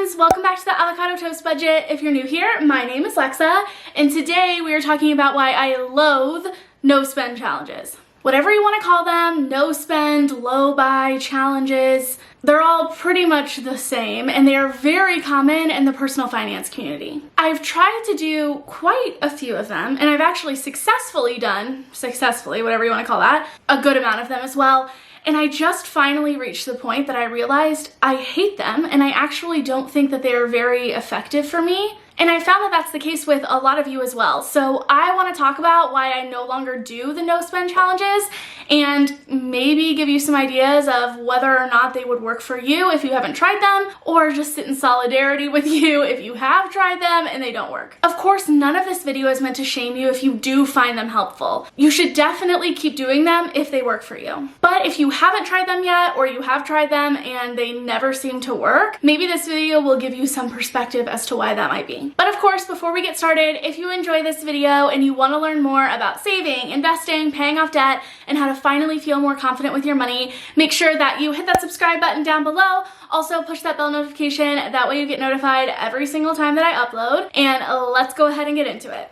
friends, welcome back to the Avocado Toast Budget. If you're new here, my name is Lexa, and today we are talking about why I loathe no spend challenges. Whatever you want to call them, no spend, low buy challenges, they're all pretty much the same, and they are very common in the personal finance community. I've tried to do quite a few of them, and I've actually successfully, whatever you want to call that, a good amount of them as well. And I just finally reached the point that I realized I hate them, and I actually don't think that they are very effective for me. And I found that that's the case with a lot of you as well. So I want to talk about why I no longer do the no spend challenges and maybe give you some ideas of whether or not they would work for you if you haven't tried them, or just sit in solidarity with you if you have tried them and they don't work. Of course, none of this video is meant to shame you if you do find them helpful. You should definitely keep doing them if they work for you. But if you haven't tried them yet, or you have tried them and they never seem to work, maybe this video will give you some perspective as to why that might be. But of course, before we get started, if you enjoy this video and you want to learn more about saving, investing, paying off debt, and how to finally feel more confident with your money, make sure that you hit that subscribe button down below. Also push that bell notification, that way you get notified every single time that I upload. And let's go ahead and get into it.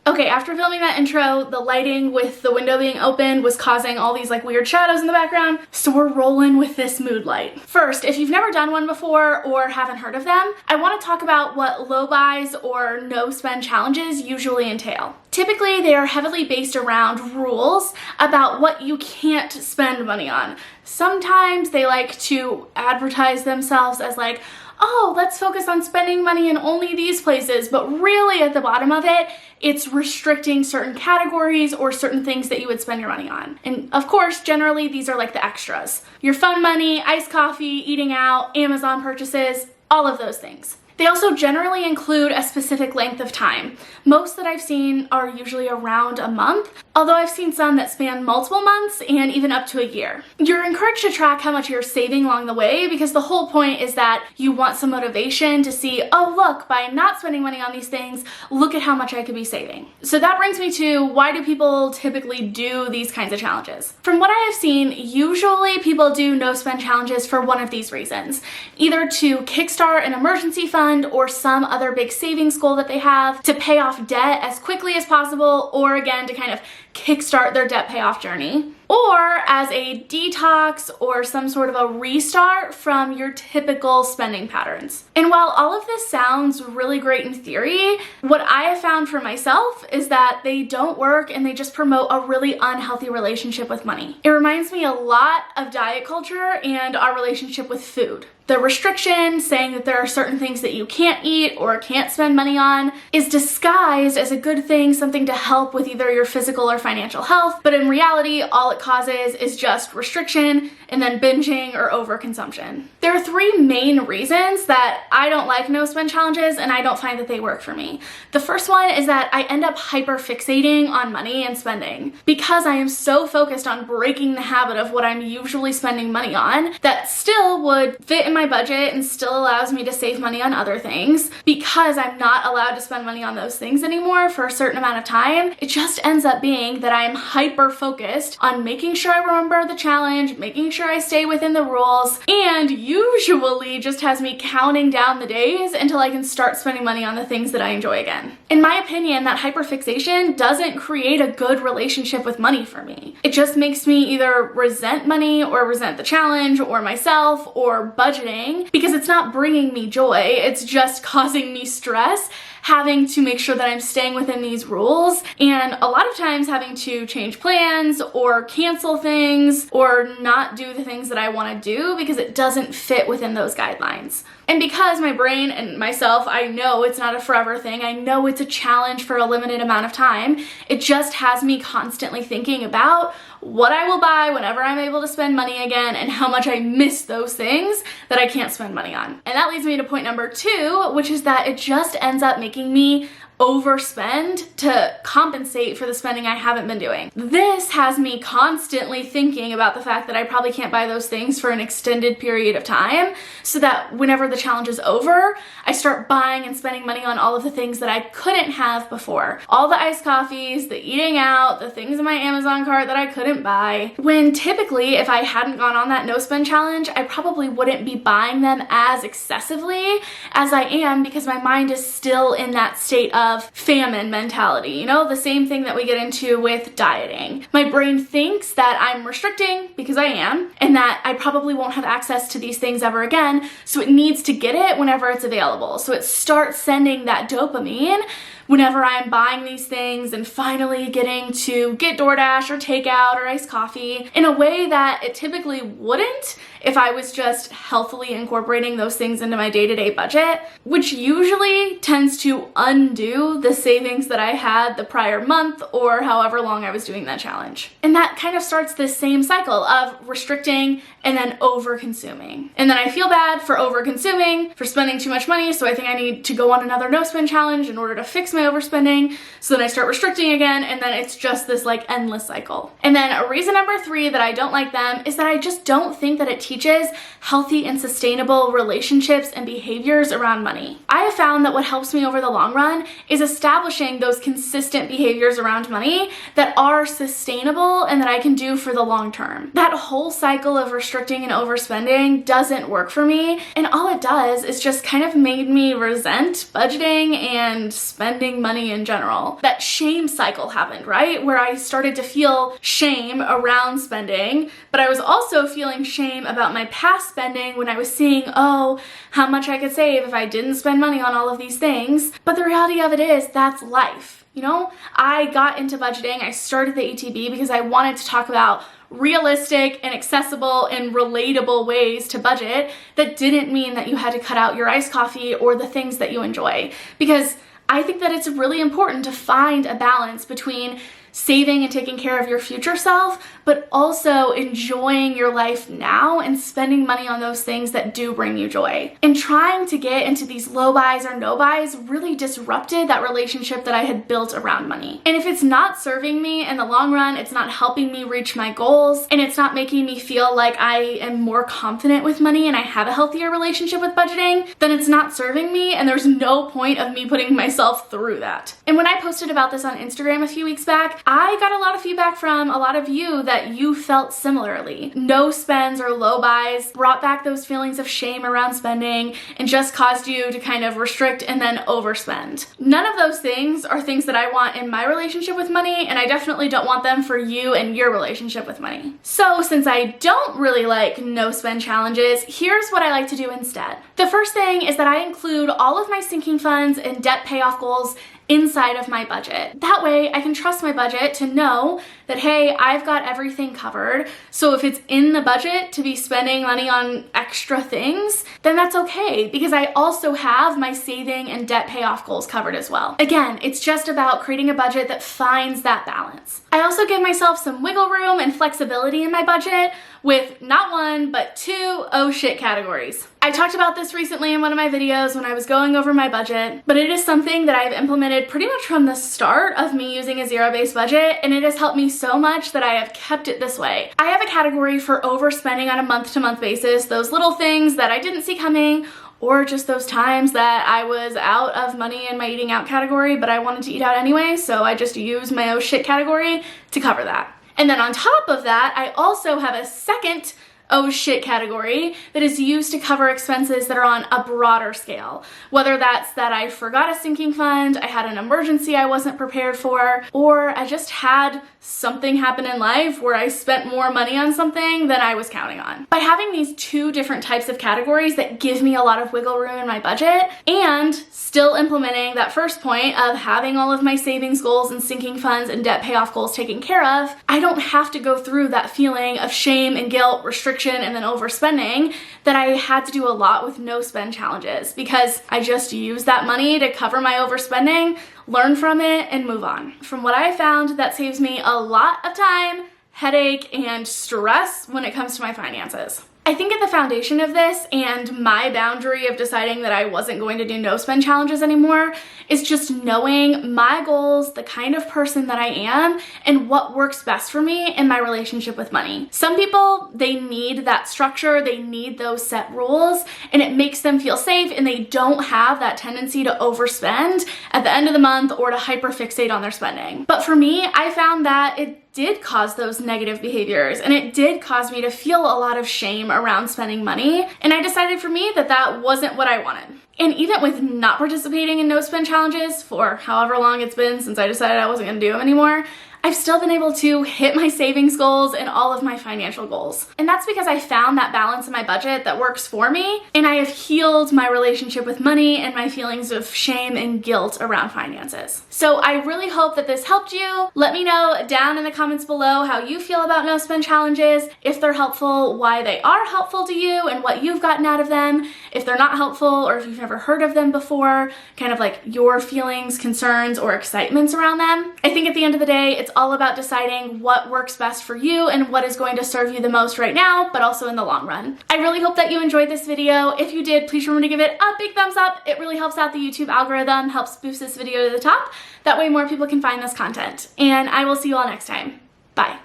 Okay, after filming that intro, the lighting with the window being open was causing all these like weird shadows in the background, so we're rolling with this mood light. First, if you've never done one before or haven't heard of them, I want to talk about what low buys or no spend challenges usually entail. Typically, they are heavily based around rules about what you can't spend money on. Sometimes they like to advertise themselves as like, oh, let's focus on spending money in only these places, but really at the bottom of it, it's restricting certain categories or certain things that you would spend your money on. And of course, generally these are like the extras. Your fun money, iced coffee, eating out, Amazon purchases, all of those things. They also generally include a specific length of time. Most that I've seen are usually around a month, although I've seen some that span multiple months and even up to a year. You're encouraged to track how much you're saving along the way, because the whole point is that you want some motivation to see, oh look, by not spending money on these things, look at how much I could be saving. So that brings me to, why do people typically do these kinds of challenges? From what I have seen, usually people do no spend challenges for one of these reasons. Either to kickstart an emergency fund or some other big savings goal that they have, to pay off debt as quickly as possible, or again, to kind of kickstart their debt payoff journey, or as a detox or some sort of a restart from your typical spending patterns. And while all of this sounds really great in theory, what I have found for myself is that they don't work, and they just promote a really unhealthy relationship with money. It reminds me a lot of diet culture and our relationship with food. The restriction, saying that there are certain things that you can't eat or can't spend money on, is disguised as a good thing, something to help with either your physical or financial health, but in reality, all it causes is just restriction and then binging or overconsumption. There are three main reasons that I don't like no spend challenges and I don't find that they work for me. The first one is that I end up hyper fixating on money and spending. Because I am so focused on breaking the habit of what I'm usually spending money on, that still would fit in my budget and still allows me to save money on other things, because I'm not allowed to spend money on those things anymore for a certain amount of time, it just ends up being that I'm hyper focused on making sure I remember the challenge, making sure I stay within the rules, and usually just has me counting down the days until I can start spending money on the things that I enjoy again. In my opinion, that hyperfixation doesn't create a good relationship with money for me. It just makes me either resent money or resent the challenge or myself or budgeting, because it's not bringing me joy, it's just causing me stress, having to make sure that I'm staying within these rules, and a lot of times having to change plans or cancel things or not do the things that I want to do because it doesn't fit within those guidelines. And because my brain and myself, I know it's not a forever thing, I know it's a challenge for a limited amount of time, it just has me constantly thinking about what I will buy whenever I'm able to spend money again, and how much I miss those things that I can't spend money on. And that leads me to point number two, which is that it just ends up making me overspend to compensate for the spending I haven't been doing. This has me constantly thinking about the fact that I probably can't buy those things for an extended period of time, so that whenever the challenge is over, I start buying and spending money on all of the things that I couldn't have before. All the iced coffees, the eating out, the things in my Amazon cart that I couldn't buy. When typically, if I hadn't gone on that no spend challenge, I probably wouldn't be buying them as excessively as I am, because my mind is still in that state of famine mentality. You know, the same thing that we get into with dieting. My brain thinks that I'm restricting, because I am, and that I probably won't have access to these things ever again, so it needs to get it whenever it's available. So it starts sending that dopamine whenever I'm buying these things and finally getting to get DoorDash or takeout or iced coffee in a way that it typically wouldn't if I was just healthily incorporating those things into my day-to-day budget, which usually tends to undo the savings that I had the prior month or however long I was doing that challenge. And that kind of starts this same cycle of restricting and then over-consuming. And then I feel bad for over-consuming, for spending too much money, so I think I need to go on another no-spend challenge in order to fix my overspending. So then I start restricting again, and then it's just this like endless cycle. And then reason number 3 that I don't like them is that I just don't think that it teaches healthy and sustainable relationships and behaviors around money. I have found that what helps me over the long run is establishing those consistent behaviors around money that are sustainable and that I can do for the long term. That whole cycle of restricting and overspending doesn't work for me, and all it does is just kind of made me resent budgeting and spending money in general. That shame cycle happened, right? Where I started to feel shame around spending, but I was also feeling shame about my past spending when I was seeing, oh, how much I could save if I didn't spend money on all of these things. But the reality of it is, that's life. You know, I got into budgeting, I started the ATB because I wanted to talk about realistic and accessible and relatable ways to budget that didn't mean that you had to cut out your iced coffee or the things that you enjoy. Because I think that it's really important to find a balance between saving and taking care of your future self, but also enjoying your life now and spending money on those things that do bring you joy. And trying to get into these low buys or no buys really disrupted that relationship that I had built around money. And if it's not serving me in the long run, it's not helping me reach my goals, and it's not making me feel like I am more confident with money and I have a healthier relationship with budgeting, then it's not serving me, and there's no point of me putting myself through that. And when I posted about this on Instagram a few weeks back, I got a lot of feedback from a lot of you that you felt similarly. No spends or low buys brought back those feelings of shame around spending and just caused you to kind of restrict and then overspend. None of those things are things that I want in my relationship with money, and I definitely don't want them for you and your relationship with money. So since I don't really like no spend challenges, here's what I like to do instead. The first thing is that I include all of my sinking funds and debt payoff goals inside of my budget. That way I can trust my budget to know that, hey, I've got everything covered. So if it's in the budget to be spending money on extra things, then that's okay, because I also have my saving and debt payoff goals covered as well. Again, it's just about creating a budget that finds that balance. I also give myself some wiggle room and flexibility in my budget with not one, but 2 oh shit categories. I talked about this recently in one of my videos when I was going over my budget, but it is something that I've implemented pretty much from the start of me using a zero-based budget, and it has helped me so much that I have kept it this way. I have a category for overspending on a month-to-month basis, those little things that I didn't see coming, or just those times that I was out of money in my eating out category, but I wanted to eat out anyway, so I just used my oh shit category to cover that. And then on top of that, I also have a second oh shit category that is used to cover expenses that are on a broader scale. Whether that's that I forgot a sinking fund, I had an emergency I wasn't prepared for, or I just had something happen in life where I spent more money on something than I was counting on. By having these 2 different types of categories that give me a lot of wiggle room in my budget, and still implementing that first point of having all of my savings goals and sinking funds and debt payoff goals taken care of, I don't have to go through that feeling of shame and guilt, restriction, and then overspending that I had to do a lot with no spend challenges, because I just used that money to cover my overspending, learn from it, and move on. From what I found, that saves me a lot of time, headache, and stress when it comes to my finances. I think at the foundation of this and my boundary of deciding that I wasn't going to do no spend challenges anymore is just knowing my goals, the kind of person that I am, and what works best for me in my relationship with money. Some people, they need that structure, they need those set rules, and it makes them feel safe and they don't have that tendency to overspend at the end of the month or to hyperfixate on their spending. But for me, I found that it did cause those negative behaviors and it did cause me to feel a lot of shame around spending money, and I decided for me that that wasn't what I wanted. And even with not participating in no spend challenges for however long it's been since I decided I wasn't gonna do them anymore, I've still been able to hit my savings goals and all of my financial goals. And that's because I found that balance in my budget that works for me, and I have healed my relationship with money and my feelings of shame and guilt around finances. So I really hope that this helped you. Let me know down in the comments below how you feel about no spend challenges, if they're helpful, why they are helpful to you, and what you've gotten out of them. If they're not helpful or if you've never heard of them before, kind of like your feelings, concerns, or excitements around them. I think at the end of the day, it's all about deciding what works best for you and what is going to serve you the most right now, but also in the long run. I really hope that you enjoyed this video. If you did, please remember to give it a big thumbs up. It really helps out the YouTube algorithm, helps boost this video to the top. That way more people can find this content. And I will see you all next time. Bye.